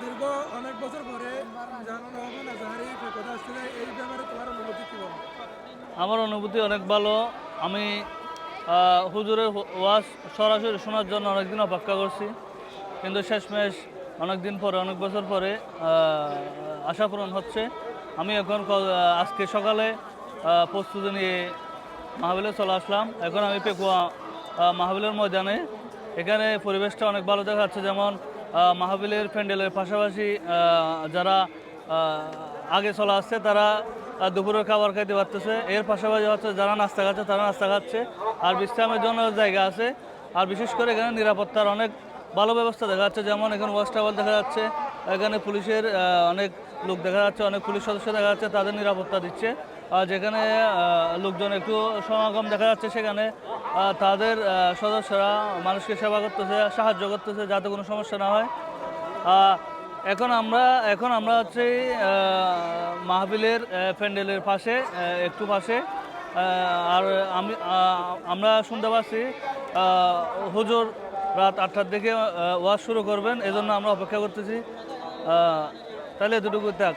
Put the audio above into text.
দীর্ঘ অনেক বছর পরে জানো রহমান আজহারি কথা আসছে এই ব্যাপারে তোমার অনুভূতি কি বলো? আমার অনুভূতি অনেক ভালো। আমি হুজুরের ওয়াজ সরাসরি শোনার জন্য অনেকদিন অপেক্ষা করছি, কিন্তু শেষমেশ অনেক দিন পরে, অনেক বছর পরে আশা পূরণ হচ্ছে। আমি এখন আজকে সকালে প্রস্তুতি নিয়ে মাহফিলে চলে আসলাম। এখন আমি পেকুয়া মাহফিলের ময়দানে। এখানে পরিবেশটা অনেক ভালো দেখা যাচ্ছে, যেমন মাহফিলের প্যান্ডেলের পাশাপাশি যারা আগে চলে আসছে তারা দুপুরের খাবার খাইতে পারতেছে। এর পাশাপাশি হচ্ছে যারা নাস্তা খাচ্ছে তারা নাস্তা খাচ্ছে, আর বিশ্রামের জন্য জায়গা আছে। আর বিশেষ করে এখানে নিরাপত্তার অনেক ভালো ব্যবস্থা দেখা যাচ্ছে, যেমন এখানে ওয়াচ টাওয়ার দেখা যাচ্ছে, এখানে পুলিশের অনেক লোক দেখা যাচ্ছে, অনেক পুলিশ সদস্য দেখা যাচ্ছে, তাদের নিরাপত্তা দিচ্ছে। যেখানে লোকজন একটু সমাগম দেখা যাচ্ছে, সেখানে তাদের সদস্যরা মানুষকে সেবা করতেছে, সাহায্য করতেছে যাতে কোনো সমস্যা না হয়। আহ, এখন আমরা হচ্ছে মাহফিলের প্যান্ডেলের পাশে, একটু পাশে। আর আমরা শুনতে পাচ্ছি হুজুর রাত 8টার দিকে ওয়াজ শুরু করবেন, এজন্য আমরা অপেক্ষা করতেছি। তাহলে এতটুকু থাক।